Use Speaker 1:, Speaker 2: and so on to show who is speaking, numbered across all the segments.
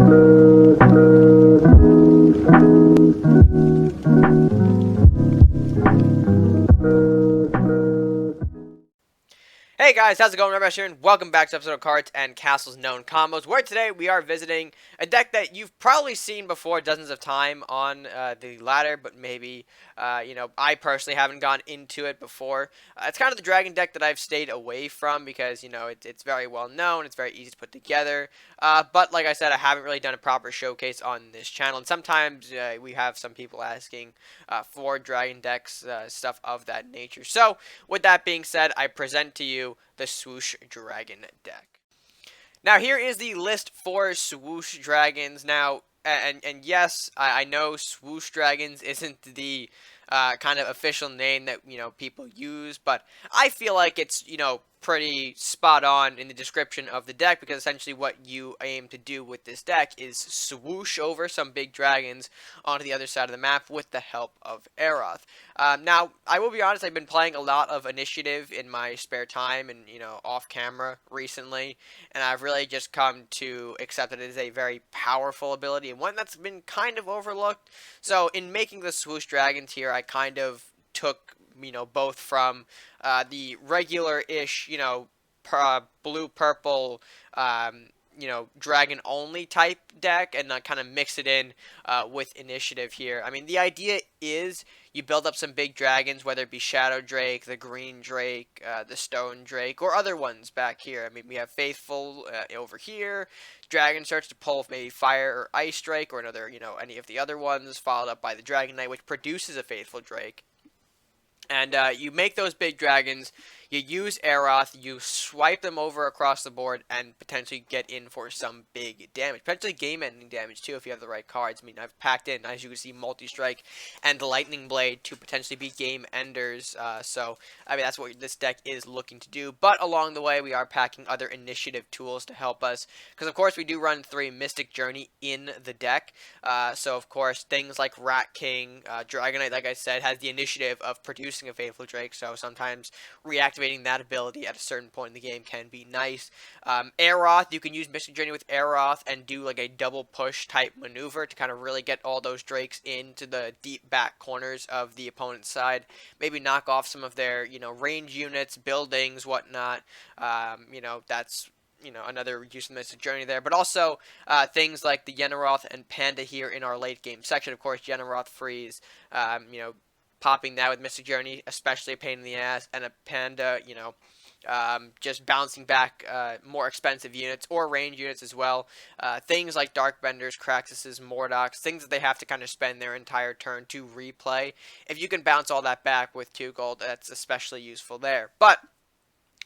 Speaker 1: Hey guys, how's it going? RedMaster here, and welcome back to episode of Cards and Castles Known Combos, where today we are visiting a deck that you've probably seen before dozens of times on the ladder, but maybe, I personally haven't gone into it before. It's kind of the dragon deck that I've stayed away from because, it's very well known, it's very easy to put together, but like I said, I haven't really done a proper showcase on this channel, and sometimes we have some people asking for dragon decks, stuff of that nature. So, with that being said, I present to you the Swoosh Dragon deck. Now, here is the list for Swoosh Dragons. Now, and yes, I know Swoosh Dragons isn't the kind of official name that, people use, but I feel like it's, pretty spot on in the description of the deck, because essentially what you aim to do with this deck is swoosh over some big dragons onto the other side of the map with the help of Aeroth. Now, I will be honest, I've been playing a lot of Initiative in my spare time and, off camera recently, and I've really just come to accept that it is a very powerful ability and one that's been kind of overlooked. So in making the Swoosh Dragons here, I kind of took, both from the regular-ish, blue-purple, dragon-only type deck, and kind of mix it in with Initiative here. I mean, the idea is you build up some big dragons, whether it be Shadow Drake, the Green Drake, the Stone Drake, or other ones back here. I mean, we have Faithful over here. Dragon starts to pull maybe Fire or Ice Drake, or another, any of the other ones, followed up by the Dragon Knight, which produces a Faithful Drake. And you make those big dragons, you use Aeroth, you swipe them over across the board, and potentially get in for some big damage. Potentially game-ending damage, too, if you have the right cards. I mean, I've packed in, as you can see, Multi-Strike and Lightning Blade to potentially be game-enders. So, I mean, that's what this deck is looking to do. But along the way, we are packing other initiative tools to help us. Because, of course, we do run 3 Mystic Journey in the deck. So, of course, things like Rat King, Dragon Knight, like I said, has the initiative of producing a Faithful Drake. So, sometimes reactivating that ability at a certain point in the game can be nice. Aeroth, you can use Mystic Journey with Aeroth and do like a double push type maneuver to kind of really get all those Drakes into the deep back corners of the opponent's side. Maybe knock off some of their, range units, buildings, whatnot. That's another use of Mystic Journey there. But also, things like the Yenaroth and Panda here in our late game section. Of course, Yenaroth freeze, popping that with Mystic Journey, especially a pain in the ass, and a Panda, just bouncing back more expensive units or range units as well. Things like Darkbenders, Craxuses, Morlocks, things that they have to kind of spend their entire turn to replay. If you can bounce all that back with 2 gold, that's especially useful there. But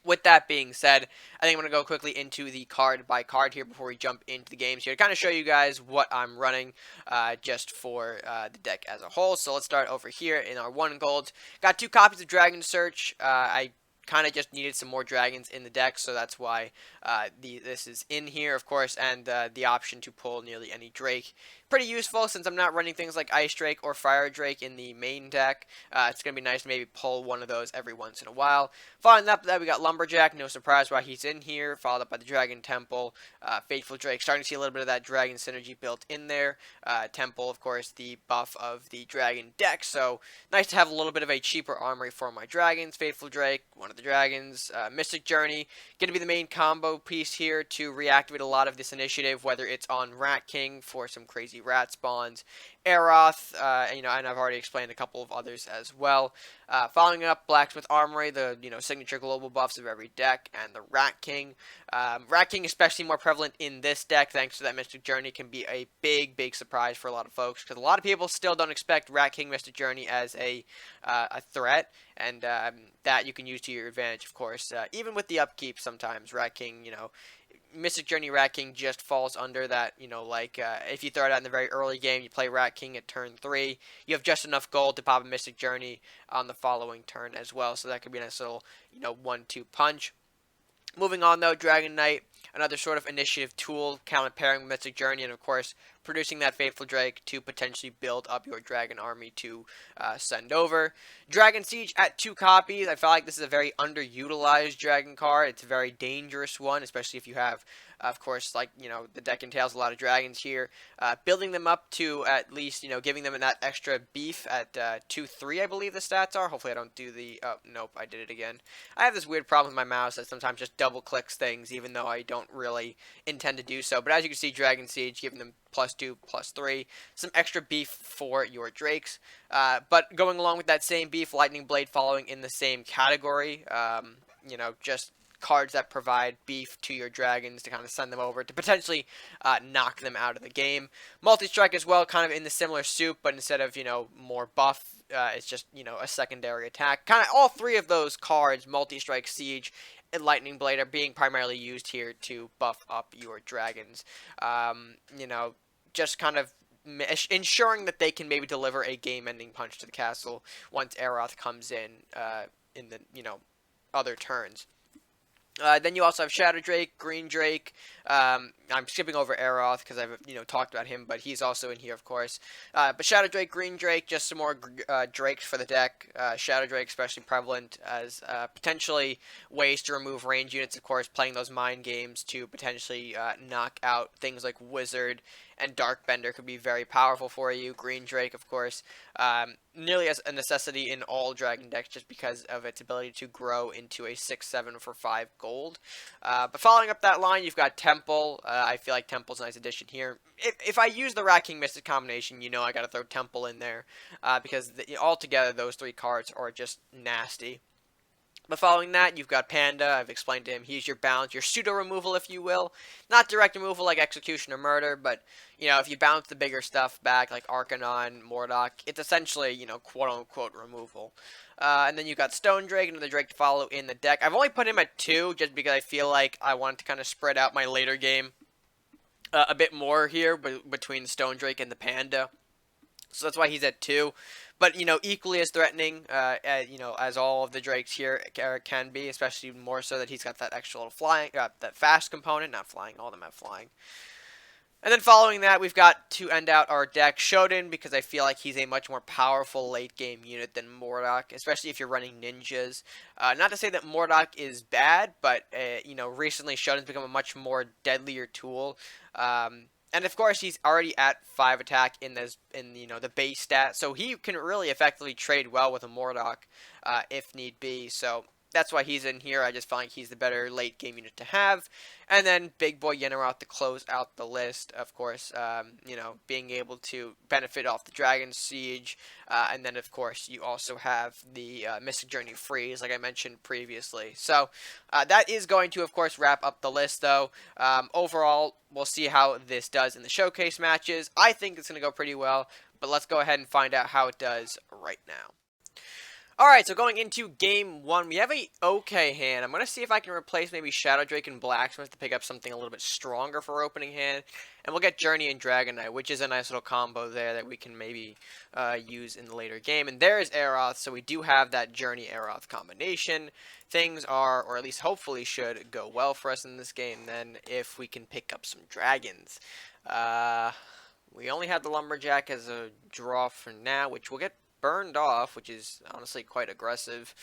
Speaker 1: with that being said, I think I'm going to go quickly into the card by card here before we jump into the games here to kind of show you guys what I'm running just for the deck as a whole. So let's start over here in our 1 gold. Got 2 copies of Dragon Search. I kind of just needed some more dragons in the deck, so that's why this is in here, of course, and the option to pull nearly any Drake. Pretty useful since I'm not running things like Ice Drake or Fire Drake in the main deck. It's going to be nice to maybe pull one of those every once in a while. Following up that, we got Lumberjack, no surprise why he's in here, followed up by the Dragon Temple, Faithful Drake, starting to see a little bit of that Dragon synergy built in there. Temple, of course, the buff of the Dragon deck, so nice to have a little bit of a cheaper armory for my dragons. Faithful Drake, one of the dragons, Mystic Journey, going to be the main combo piece here to reactivate a lot of this initiative, whether it's on Rat King for some crazy rat spawns, Aeroth, and I've already explained a couple of others as well. Following up, Blacksmith Armory, the signature global buffs of every deck, and the Rat King. Rat King especially more prevalent in this deck, thanks to that Mystic Journey, can be a big surprise for a lot of folks, because a lot of people still don't expect Rat King Mystic Journey as a threat, and that you can use to your advantage, of course. Even with the upkeep, sometimes Rat King, Mystic Journey Rat King just falls under that, if you throw it out in the very early game, you play Rat King at turn 3, you have just enough gold to pop a Mystic Journey on the following turn as well, so that could be a nice little, 1-2 punch. Moving on, though, Dragon Knight, another sort of initiative tool, counter pairing with Mystic Journey, and of course, producing that Faithful Drake to potentially build up your dragon army to send over. Dragon Siege at 2 copies. I feel like this is a very underutilized dragon card. It's a very dangerous one, especially if you have Of course, like, the deck entails a lot of dragons here. Building them up to at least, giving them that extra beef at 2-3, I believe the stats are. Hopefully I don't do the, oh, nope, I did it again. I have this weird problem with my mouse that sometimes just double clicks things, even though I don't really intend to do so. But as you can see, Dragon Siege, giving them +2, +3, some extra beef for your drakes. But going along with that same beef, Lightning Blade following in the same category. Just cards that provide beef to your dragons to kind of send them over to potentially knock them out of the game. Multi-strike as well, kind of in the similar soup, but instead of, more buff, it's just, a secondary attack. Kind of all three of those cards, Multi-strike, Siege, and Lightning Blade, are being primarily used here to buff up your dragons. Just kind of ensuring that they can maybe deliver a game-ending punch to the castle once Aeroth comes in the, other turns. Then you also have Shadow Drake, Green Drake. I'm skipping over Aeroth because I've talked about him, but he's also in here, of course. But Shadow Drake, Green Drake, just some more Drakes for the deck. Shadow Drake especially prevalent as potentially ways to remove range units, of course, playing those mind games to potentially knock out things like Wizard and Darkbender could be very powerful for you. Green Drake, of course, nearly as a necessity in all Dragon decks just because of its ability to grow into a 6/7 for 5 gold. But following up that line, you've got Temple. I feel like Temple's a nice addition here. If I use the Rat King Mystic combination, I got to throw Temple in there because altogether those three cards are just nasty. But following that, you've got Panda. I've explained to him he's your balance, your pseudo-removal, if you will. Not direct removal like Execution or Murder, but, if you bounce the bigger stuff back, like Arcanon, Mordok, it's essentially, quote-unquote removal. And then you've got Stone Drake, another Drake to follow in the deck. I've only put him at 2, just because I feel like I wanted to kind of spread out my later game a bit more here, between Stone Drake and the Panda. So that's why he's at 2. But, equally as threatening, as all of the Drakes here can be, especially more so that he's got that extra little flying, that fast component, not flying, all of them have flying. And then following that, we've got to end out our deck Shodan, because I feel like he's a much more powerful late game unit than Mordok, especially if you're running ninjas. Not to say that Mordok is bad, but, recently Shodan's become a much more deadlier tool. And of course, he's already at 5 attack in the base stat, so he can really effectively trade well with a Mordok if need be. So that's why he's in here. I just find like he's the better late game unit to have. And then Big Boy Yenneroth to close out the list. Of course, being able to benefit off the Dragon Siege, and then of course you also have the Mystic Journey Freeze, like I mentioned previously. So that is going to, of course, wrap up the list, though. Overall, we'll see how this does in the showcase matches. I think it's going to go pretty well, but let's go ahead and find out how it does right now. Alright, so going into game 1, we have a okay hand. I'm going to see if I can replace maybe Shadow Drake and Blacksmith to pick up something a little bit stronger for opening hand. And we'll get Journey and Dragon Knight, which is a nice little combo there that we can maybe use in the later game. And there is Aeroth, so we do have that Journey Aeroth combination. Things are, or at least hopefully should, go well for us in this game then if we can pick up some dragons. We only have the Lumberjack as a draw for now, which we'll get burned off, which is honestly quite aggressive.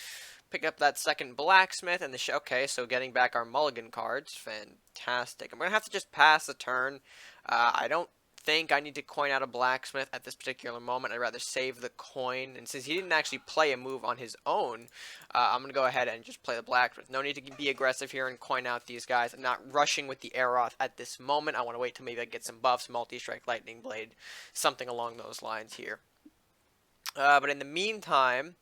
Speaker 1: Pick up that second Blacksmith and okay, so getting back our mulligan cards. Fantastic. I'm going to have to just pass the turn. I don't think I need to coin out a Blacksmith at this particular moment. I'd rather save the coin. And since he didn't actually play a move on his own, I'm going to go ahead and just play the Blacksmith. No need to be aggressive here and coin out these guys. I'm not rushing with the Aeroth at this moment. I want to wait till maybe I get some buffs, Multi-Strike, Lightning Blade, something along those lines here. But in the meantime,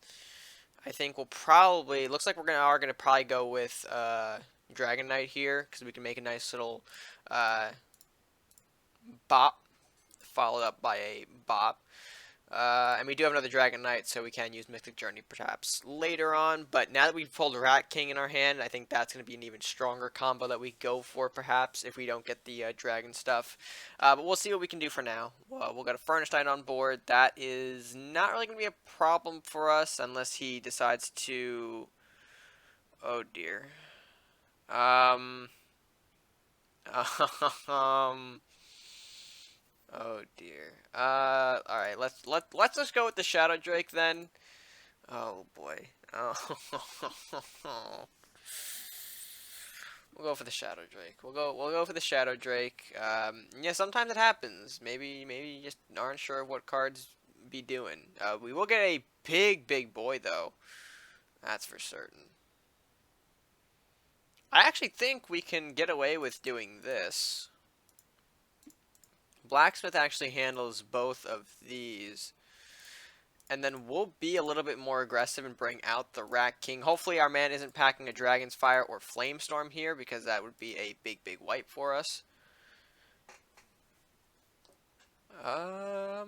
Speaker 1: I think we'll probably, looks like we are gonna probably go with Dragon Knight here, because we can make a nice little bop, followed up by a bop. And we do have another Dragon Knight, so we can use Mystic Journey perhaps later on. But now that we've pulled Rat King in our hand, I think that's going to be an even stronger combo that we go for perhaps if we don't get the Dragon stuff. But we'll see what we can do for now. We'll get a Furnished Knight on board. That is not really going to be a problem for us unless he decides to... Oh dear. Oh dear. Alright, let's just go with the Shadow Drake then. Oh boy. Oh. We'll go for the Shadow Drake. We'll go for the Shadow Drake. Yeah, sometimes it happens. Maybe you just aren't sure what cards be doing. We will get a big boy though. That's for certain. I actually think we can get away with doing this. Blacksmith actually handles both of these. And then we'll be a little bit more aggressive and bring out the Rat King. Hopefully our man isn't packing a Dragon's Fire or Flamestorm here, because that would be a big wipe for us. Okay,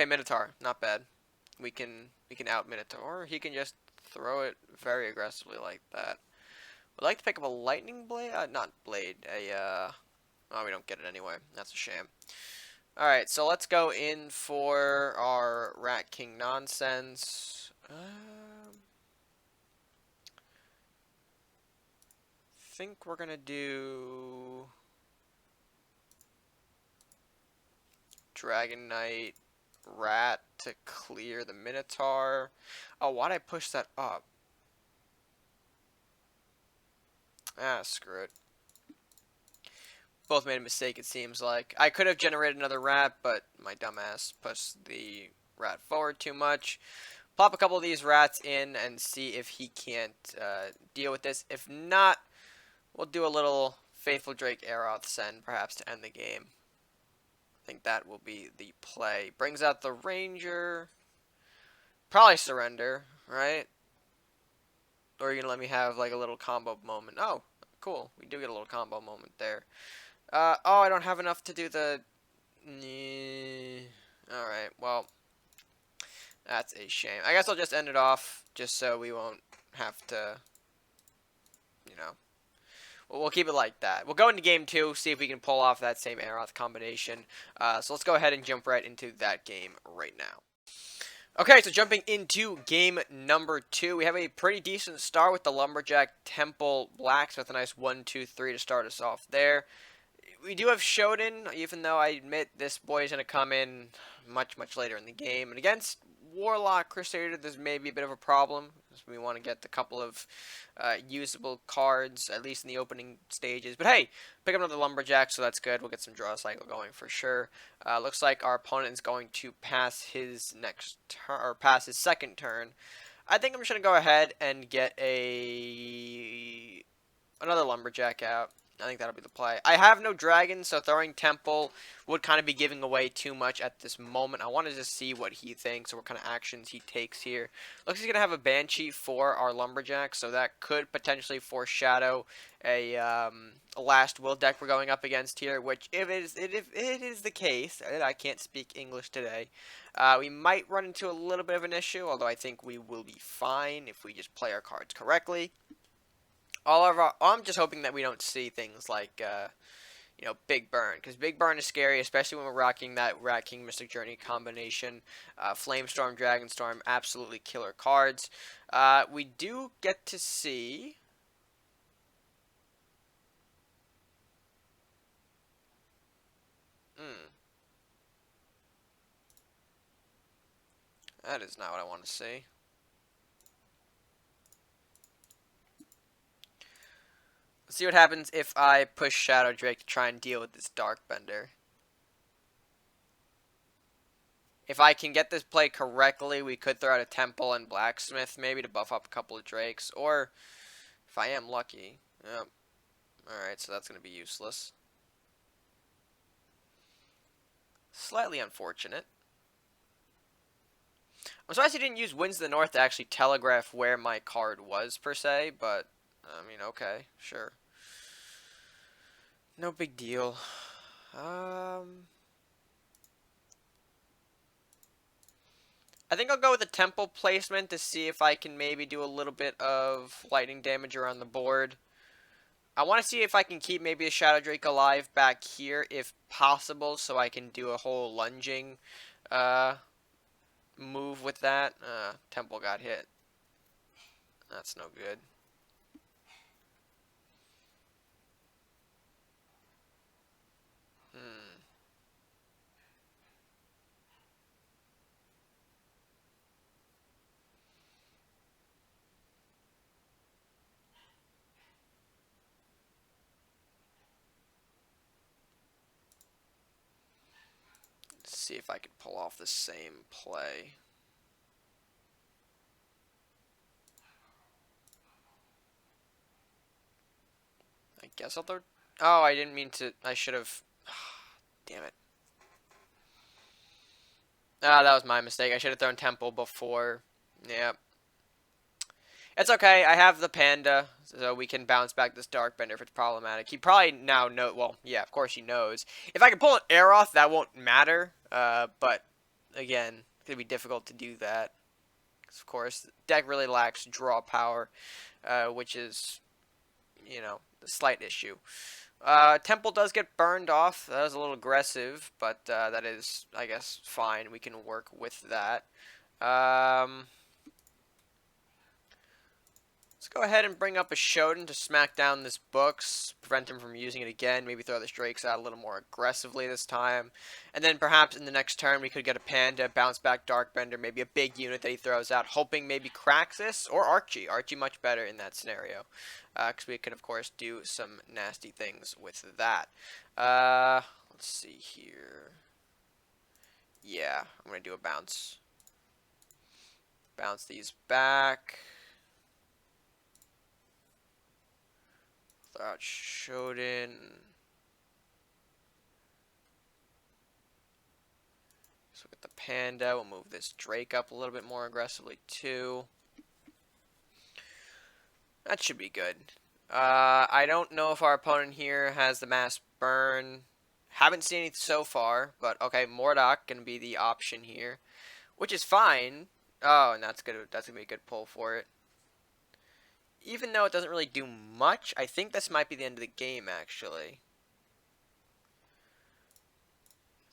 Speaker 1: Minotaur, not bad. We can out Minotaur, or he can just throw it very aggressively like that. Would like to pick up a Lightning Blade, not Blade, oh, we don't get it anyway. That's a shame. Alright, so let's go in for our Rat King nonsense. Think we're gonna do Dragon Knight Rat to clear the Minotaur. Oh, why'd I push that up? Ah, screw it. Both made a mistake, it seems like. I could have generated another rat, but my dumbass pushed the rat forward too much. Pop a couple of these rats in and see if he can't deal with this. If not, we'll do a little Faithful Drake Aeroth Send, perhaps, to end the game. I think that will be the play. Brings out the Ranger. Probably surrender, right? Or are you going to let me have, like, a little combo moment? Oh, cool. We do get a little combo moment there. Oh, I don't have enough to do the... Alright, well, that's a shame. I guess I'll just end it off, just so we won't have to, you know. We'll keep it like that. We'll go into game 2, see if we can pull off that same Aeroth combination. So let's go ahead and jump right into that game right now. Okay, so jumping into game number 2, we have a pretty decent start with the Lumberjack Temple Blacksmith, a nice 1-2-3 to start us off there. We do have Shodan, even though I admit this boy is going to come in much later in the game. And against Warlock Crusader, there's maybe a bit of a problem. We want to get a couple of usable cards, at least in the opening stages. But hey, pick up another Lumberjack, so that's good. We'll get some draw cycle going for sure. Looks like our opponent is going to pass his next turn, or pass his second turn. I think I'm just going to go ahead and get another Lumberjack out. I think that'll be the play. I have no dragon, so throwing Temple would kind of be giving away too much at this moment. I wanted to see what he thinks or what kind of actions he takes here. Looks like he's going to have a Banshee for our Lumberjack, so that could potentially foreshadow a Last Will deck we're going up against here, which if it is the case, I can't speak English today, we might run into a little bit of an issue, although I think we will be fine if we just play our cards correctly. I'm just hoping that we don't see things like, you know, Big Burn, because Big Burn is scary, especially when we're rocking that Rat King Mystic Journey combination. Flamestorm, Dragonstorm, absolutely killer cards. We do get to see... That is not what I want to see. Let's see what happens if I push Shadow Drake to try and deal with this Darkbender. If I can get this play correctly, we could throw out a Temple and Blacksmith maybe to buff up a couple of Drakes. Or, if I am lucky... Yep. Alright, so that's going to be useless. Slightly unfortunate. I'm surprised he didn't use Winds of the North to actually telegraph where my card was, per se, but, I mean, okay, sure. No big deal. I think I'll go with a Temple placement to see if I can maybe do a little bit of lightning damage around the board. I want to see if I can keep maybe a Shadow Drake alive back here, if possible, so I can do a whole lunging move with that. Temple got hit. That's no good. see if I can pull off the same play. I guess I'll throw... Oh, I didn't mean to... I should have... Damn it. Ah, that was my mistake. I should have thrown Temple before. Yep. It's okay. I have the Panda, so we can bounce back this Darkbender if it's problematic. He probably now know. Well, yeah, of course he knows. If I can pull an Aeroth, that won't matter. But again, it's gonna be difficult to do that. Of course, the deck really lacks draw power, which is, a slight issue. Temple does get burned off. That was a little aggressive, but that is, I guess, fine. We can work with that. Let's go ahead and bring up a Shodan to smack down this Books, prevent him from using it again, maybe throw the Drakes out a little more aggressively this time. And then perhaps in the next turn we could get a Panda, bounce back Darkbender, maybe a big unit that he throws out, hoping maybe Craxus or Archie. Archie much better in that scenario, because we could of course do some nasty things with that. Let's see here. Yeah, I'm going to do a bounce. Bounce these back. Throw out Shodan. So with the Panda, we'll move this Drake up a little bit more aggressively too. That should be good. I don't know if our opponent here has the mass burn. Haven't seen it so far, but okay, Mordok gonna be the option here, which is fine. Oh, and that's good. That's gonna be a good pull for it. Even though it doesn't really do much, I think this might be the end of the game, actually.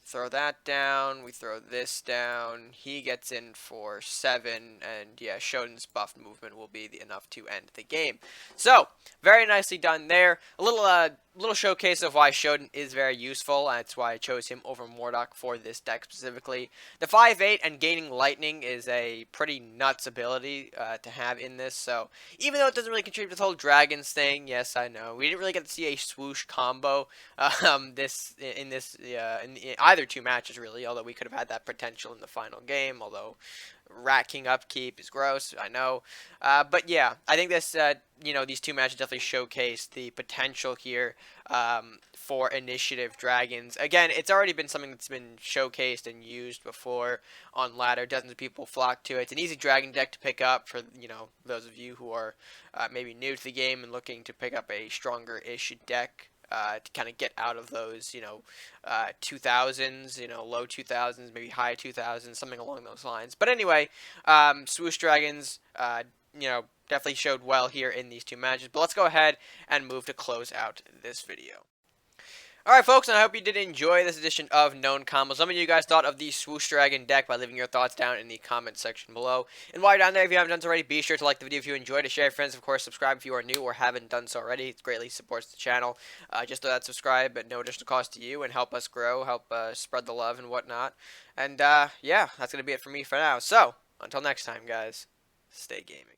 Speaker 1: Throw that down, we throw this down, he gets in for 7, and yeah, Shodan's buff movement will be enough to end the game. So, very nicely done there. A little showcase of why Shodan is very useful, that's why I chose him over Mordok for this deck specifically. The 5/8 and gaining Lightning is a pretty nuts ability to have in this, so even though it doesn't really contribute to the whole Dragons thing, yes, I know, we didn't really get to see a Swoosh combo in either two matches, really, although we could have had that potential in the final game, although Rat King upkeep is gross, I know. But yeah, I think this, these two matches definitely showcase the potential here for Initiative Dragons. Again, it's already been something that's been showcased and used before on ladder. Dozens of people flock to it. It's an easy dragon deck to pick up for, those of you who are maybe new to the game and looking to pick up a stronger-ish deck. To kind of get out of those, 2000s, low 2000s, maybe high 2000s, something along those lines. But anyway, Swoosh Dragons, definitely showed well here in these two matches. But let's go ahead and move to close out this video. Alright folks, and I hope you did enjoy this edition of Known Combos. Let me know what you guys thought of the Swoosh Dragon deck by leaving your thoughts down in the comments section below. And while you're down there, if you haven't done so already, be sure to like the video if you enjoyed it, share with friends, of course, subscribe if you are new or haven't done so already. It greatly supports the channel. Just throw that subscribe at no additional cost to you and help us grow, help spread the love and whatnot. And yeah, that's going to be it for me for now. So, until next time guys, stay gaming.